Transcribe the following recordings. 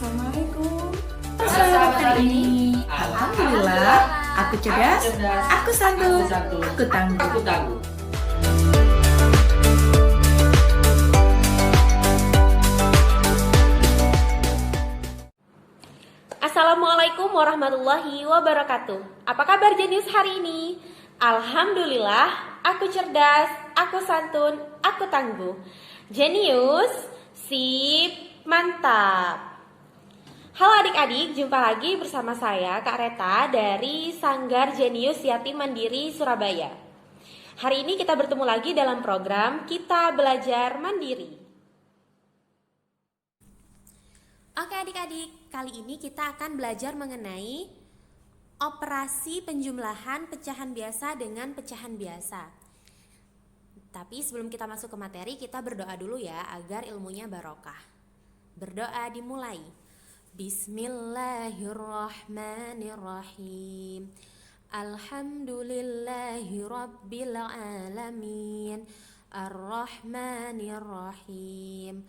Assalamualaikum. Selamat hari ini. Alhamdulillah, aku cerdas, aku santun, aku tangguh. Assalamualaikum warahmatullahi wabarakatuh. Apa kabar Jenius hari ini? Alhamdulillah, aku cerdas, aku santun, aku tangguh. Jenius, sip, mantap. Halo adik-adik, jumpa lagi bersama saya Kak Reta dari Sanggar Jenius Yatim Mandiri Surabaya. Hari ini kita bertemu lagi dalam program Kita Belajar Mandiri. Oke adik-adik, kali ini kita akan belajar mengenai operasi penjumlahan pecahan biasa dengan pecahan biasa. Tapi sebelum kita masuk ke materi, kita berdoa dulu ya agar ilmunya barokah. Berdoa dimulai. Bismillahirrahmanirrahim. Alhamdulillahi rabbil alamin. Ar-Rahmanirrahim.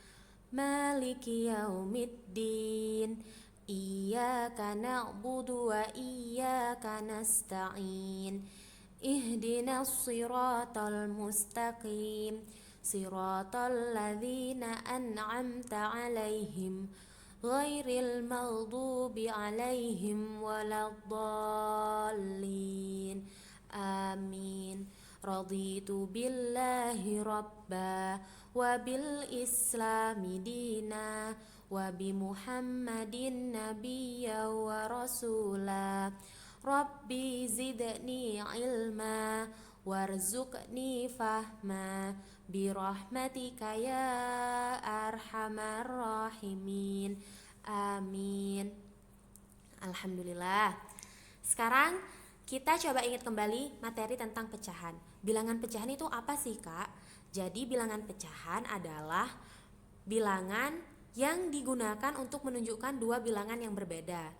Maliki yaumiddin. Iyyaka na'budu wa iyyaka nasta'in. Ihdinas siratal mustaqim. Siratal ladzina an'amta 'alaihim ghairil maghdubi 'alaihim waladdallin. Amin. Raditu billahi rabba wa bil islami dina wa bi muhammadin nabiyya wa rasula. Rabbi zidni ilma warzuqni fahma birahmatika ya arhamar rahimin. Amin. Alhamdulillah. Sekarang kita coba ingat kembali materi tentang pecahan. Bilangan pecahan itu apa sih, Kak? Jadi bilangan pecahan adalah bilangan yang digunakan untuk menunjukkan dua bilangan yang berbeda.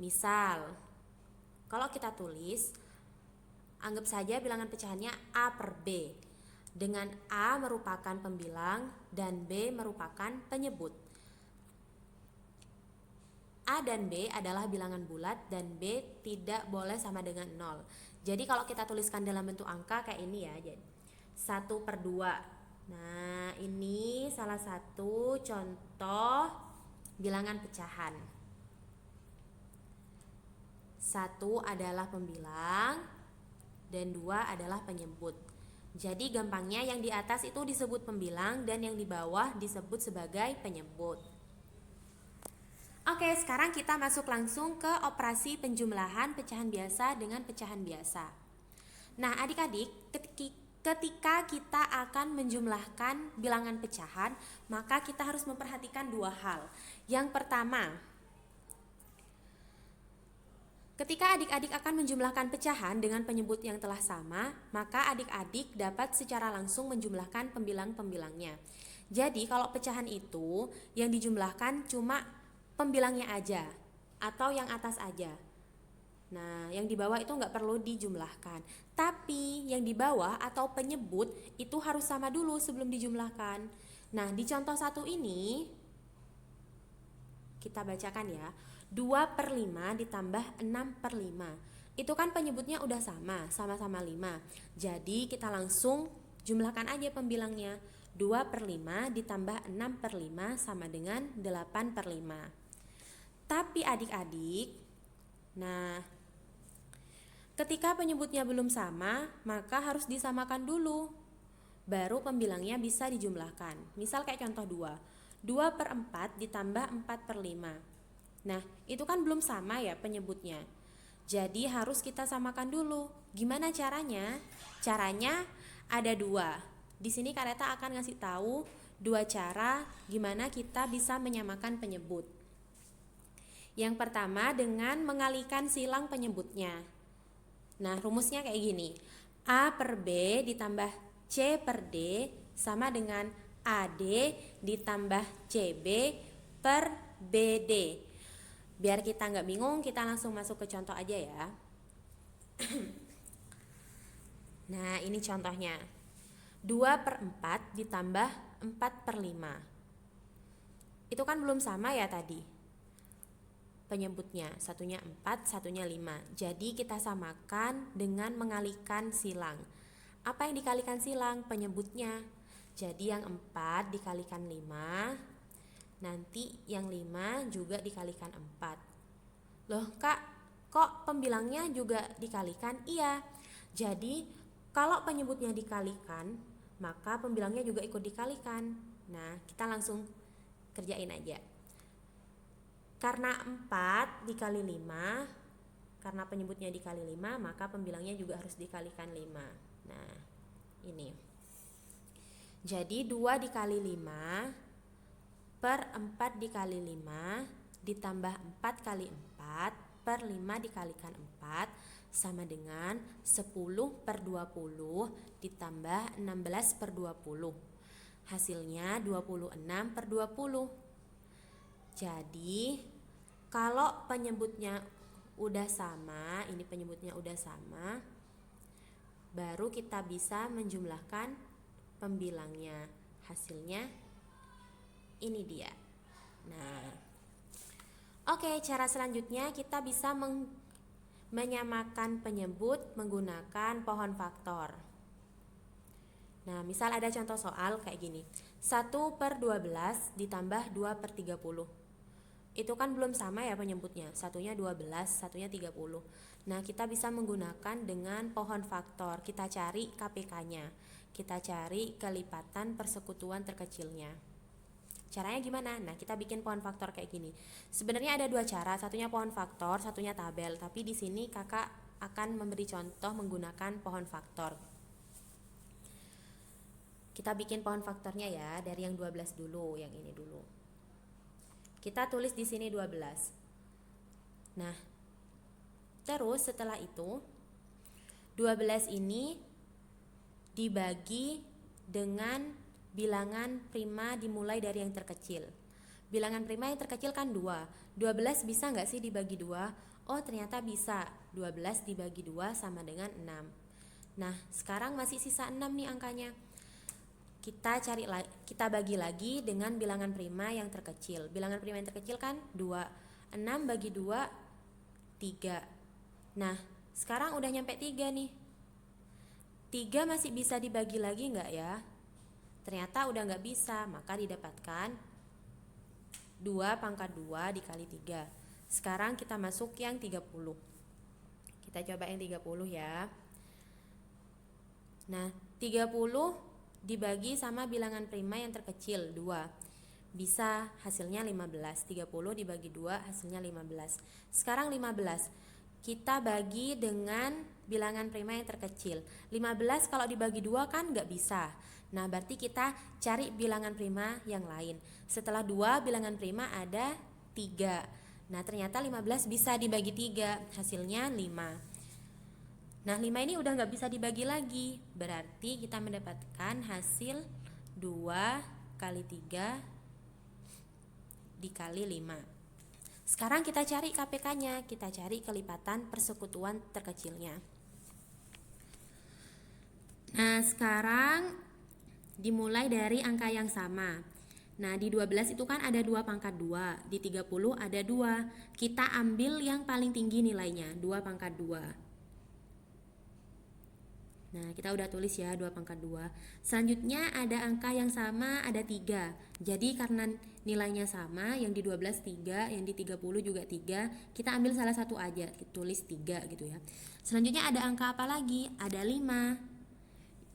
Misal, kalau kita tulis, anggap saja bilangan pecahannya A per B, dengan A merupakan pembilang dan B merupakan penyebut. A dan B adalah bilangan bulat dan B tidak boleh sama dengan 0. Jadi kalau kita tuliskan dalam bentuk angka kayak ini ya, jadi 1/2. Nah, ini salah satu contoh bilangan pecahan. 1 adalah pembilang dan 2 adalah penyebut. Jadi gampangnya yang di atas itu disebut pembilang dan yang di bawah disebut sebagai penyebut. Oke, sekarang kita masuk langsung ke operasi penjumlahan pecahan biasa dengan pecahan biasa. Nah, adik-adik, ketika kita akan menjumlahkan bilangan pecahan, maka kita harus memperhatikan dua hal. Yang pertama, ketika adik-adik akan menjumlahkan pecahan dengan penyebut yang telah sama, maka adik-adik dapat secara langsung menjumlahkan pembilang-pembilangnya. Jadi, kalau pecahan itu yang dijumlahkan cuma pembilangnya aja atau yang atas aja. Nah, yang di bawah itu nggak perlu dijumlahkan. Tapi yang di bawah atau penyebut itu harus sama dulu sebelum dijumlahkan. Nah, di contoh 1 ini kita bacakan ya. 2/5 ditambah 6/5. Itu kan penyebutnya udah sama-sama 5. Jadi kita langsung jumlahkan aja pembilangnya. 2/5 ditambah 6/5 sama dengan 8/5. Tapi adik-adik, nah, ketika penyebutnya belum sama, maka harus disamakan dulu. Baru pembilangnya bisa dijumlahkan. Misal kayak contoh 2. 2/4 ditambah 4/5. Nah, itu kan belum sama ya penyebutnya. Jadi harus kita samakan dulu. Gimana caranya? Caranya ada 2. Di sini Kak Reta akan ngasih tahu 2 cara gimana kita bisa menyamakan penyebut. Yang pertama dengan mengalihkan silang penyebutnya. Nah, rumusnya kayak gini. A per B ditambah C per D sama dengan AD ditambah CB per BD. Biar kita nggak bingung, kita langsung masuk ke contoh aja ya. Nah, ini contohnya. 2/4 ditambah 4/5. Itu kan belum sama ya tadi. penyebutnya, satunya 4, satunya 5. Jadi kita samakan dengan mengalihkan silang. Apa yang dikalikan silang? Penyebutnya. Jadi yang 4 dikalikan 5, nanti yang 5 juga dikalikan 4. Loh kak, kok pembilangnya juga dikalikan? Iya, jadi kalau penyebutnya dikalikan, maka pembilangnya juga ikut dikalikan. Nah, kita langsung kerjain aja. Karena 4 dikali 5, karena penyebutnya dikali 5, maka pembilangnya juga harus dikalikan 5. Nah, ini. Jadi 2 dikali 5 per 4 dikali 5 ditambah 4 kali 4 per 5 dikalikan 4 sama dengan 10 per 20 ditambah 16 per 20. Hasilnya 26 per 20. Jadi kalau penyebutnya udah sama, ini penyebutnya udah sama, baru kita bisa menjumlahkan pembilangnya. Hasilnya ini dia. Nah, oke, cara selanjutnya kita bisa menyamakan penyebut menggunakan pohon faktor. Nah, misal ada contoh soal kayak gini. 1 per 12 ditambah 2 per 30. Itu kan belum sama ya penyebutnya. Satunya 12, satunya 30. Nah, kita bisa menggunakan dengan pohon faktor. Kita cari KPK-nya. Kita cari kelipatan persekutuan terkecilnya. Caranya gimana? Nah, kita bikin pohon faktor kayak gini. Sebenarnya ada dua cara, satunya pohon faktor, satunya tabel. Tapi di sini kakak akan memberi contoh menggunakan pohon faktor. Kita bikin pohon faktornya ya, dari yang 12 dulu, yang ini dulu. Kita tulis di sini 12. Nah, terus setelah itu 12 ini dibagi dengan bilangan prima dimulai dari yang terkecil. Bilangan prima yang terkecil kan 2. 12 bisa nggak sih dibagi 2? Oh, ternyata bisa. 12 dibagi 2 sama dengan 6. Nah, sekarang masih sisa 6 nih angkanya. Kita bagi lagi dengan bilangan prima yang terkecil. Bilangan prima yang terkecil kan 2. 6 bagi 2 3. Nah, sekarang udah nyampe 3 nih. 3 masih bisa dibagi lagi nggak ya? Ternyata udah nggak bisa, maka didapatkan 2 pangkat 2 dikali 3. Sekarang kita masuk yang 30. Kita coba yang 30 ya. Nah, 30 dibagi sama bilangan prima yang terkecil 2. Bisa hasilnya 15. 30 dibagi 2 hasilnya 15. Sekarang 15 kita bagi dengan bilangan prima yang terkecil. 15 kalau dibagi 2 kan nggak bisa. Nah, berarti kita cari bilangan prima yang lain. Setelah 2 bilangan prima ada 3. Nah, ternyata 15 bisa dibagi 3, hasilnya 5. Nah, 5 ini udah nggak bisa dibagi lagi. Berarti kita mendapatkan hasil 2 kali 3 dikali 5. Sekarang kita cari KPK-nya. Kita cari kelipatan persekutuan terkecilnya. Nah, sekarang dimulai dari angka yang sama. Nah, di 12 itu kan ada 2 pangkat 2. Di 30 ada 2. Kita ambil yang paling tinggi nilainya, 2 pangkat 2. Nah, kita udah tulis ya 2 pangkat 2. Selanjutnya ada angka yang sama, ada 3. Jadi karena nilainya sama, yang di 12 3, yang di 30 juga 3, kita ambil salah satu aja, kita tulis 3 gitu ya. Selanjutnya ada angka apa lagi? Ada 5.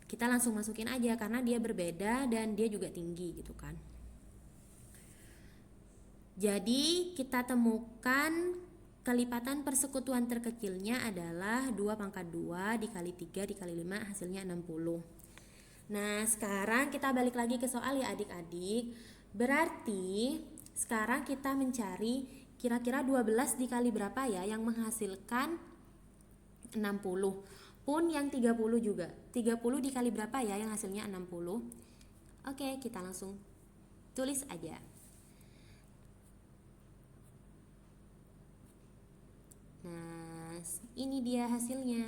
Kita langsung masukin aja karena dia berbeda dan dia juga tinggi gitu kan. Jadi kita temukan kelipatan persekutuan terkecilnya adalah 2 pangkat 2 dikali 3 dikali 5 hasilnya 60. Nah, sekarang kita balik lagi ke soal ya adik-adik. Berarti sekarang kita mencari kira-kira 12 dikali berapa ya yang menghasilkan 60. Pun yang 30 juga. 30 dikali berapa ya yang hasilnya 60? Oke, kita langsung tulis aja. Nah, ini dia hasilnya.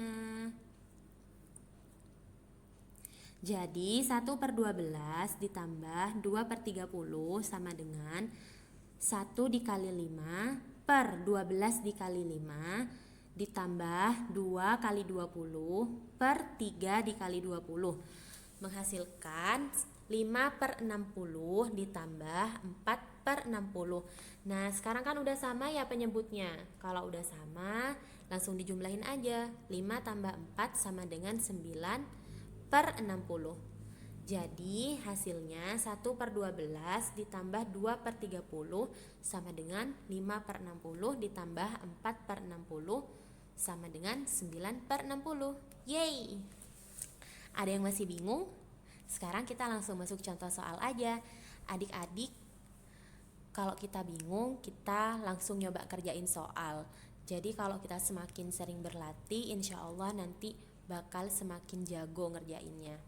Jadi 1 per 12 ditambah 2 per 30 sama dengan 1 dikali 5 per 12 dikali 5 ditambah 2 kali 20 per 3 dikali 20 menghasilkan 5 per 60 ditambah 4 per 60. Nah sekarang kan udah sama ya penyebutnya. Kalau udah sama langsung dijumlahin aja. 5 tambah 4 sama dengan 9 per 60. Jadi hasilnya 1 per 12 ditambah 2 per 30 sama dengan 5 per 60 ditambah 4 per 60 sama dengan 9 per 60. Yeay! Ada yang masih bingung? Sekarang kita langsung masuk contoh soal aja. Adik-adik, kalau kita bingung, kita langsung nyoba kerjain soal. Jadi kalau kita semakin sering berlatih, insya Allah nanti bakal semakin jago ngerjainnya.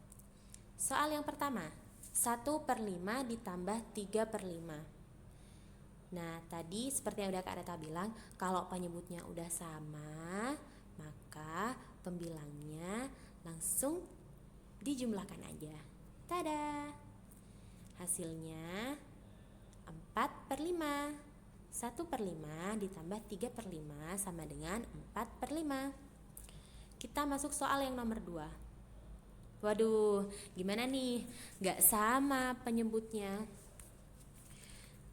Soal yang pertama, 1 per 5 ditambah 3 per 5. Nah tadi seperti yang udah Kak Reta bilang, kalau penyebutnya udah sama, maka pembilangnya langsung dijumlahkan aja. Tada! Hasilnya 4 per 5. 1 per 5 ditambah 3 per 5 sama dengan 4 per 5. Kita masuk soal yang nomor 2. Waduh, gimana nih? Gak sama penyebutnya.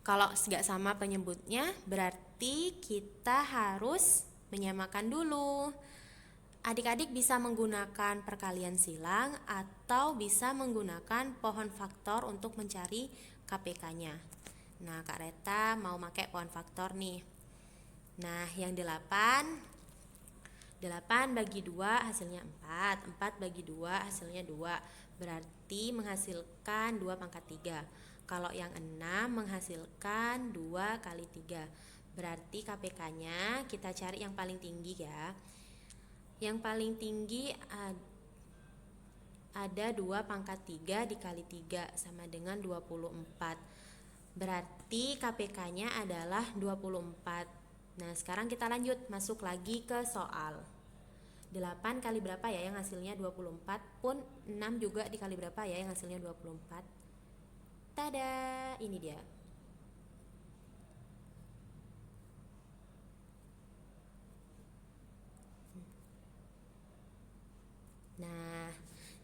Kalau gak sama penyebutnya, berarti kita harus menyamakan dulu. Adik-adik bisa menggunakan perkalian silang atau bisa menggunakan pohon faktor untuk mencari KPK-nya. Nah, Kak Reta mau pakai pohon faktor nih. Nah, yang 8 bagi 2 hasilnya 4. 4 bagi 2 hasilnya 2. Berarti menghasilkan 2 pangkat 3. Kalau yang 6 menghasilkan 2 kali 3. Berarti KPK-nya kita cari yang paling tinggi ya. Yang paling tinggi ada 2 pangkat 3 dikali 3 sama dengan 24. Berarti KPK-nya adalah 24. Nah sekarang kita lanjut masuk lagi ke soal. 8 kali berapa ya yang hasilnya 24, pun 6 juga dikali berapa ya yang hasilnya 24. Tada, ini dia. Nah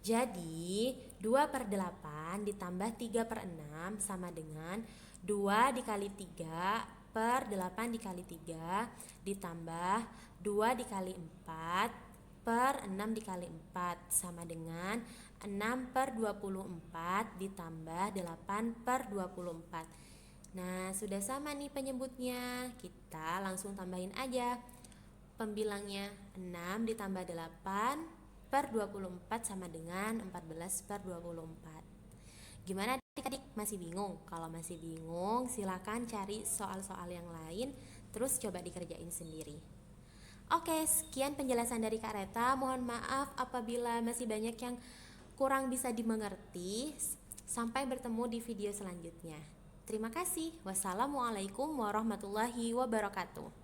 jadi 2 per 8 ditambah 3 per 6 sama dengan 2 dikali 3 per 8 dikali 3 ditambah 2 dikali 4 per 6 dikali 4 sama dengan 6 per 24 ditambah 8 per 24. Nah sudah sama nih penyebutnya, kita langsung tambahin aja pembilangnya. 6 ditambah 8 per 24 sama dengan 14 per 24. Gimana adik-adik, masih bingung? Kalau masih bingung silakan cari soal-soal yang lain terus coba dikerjain sendiri. Oke, sekian penjelasan dari Kak Reta. Mohon maaf apabila masih banyak yang kurang bisa dimengerti. Sampai bertemu di video selanjutnya. Terima kasih. Wassalamualaikum warahmatullahi wabarakatuh.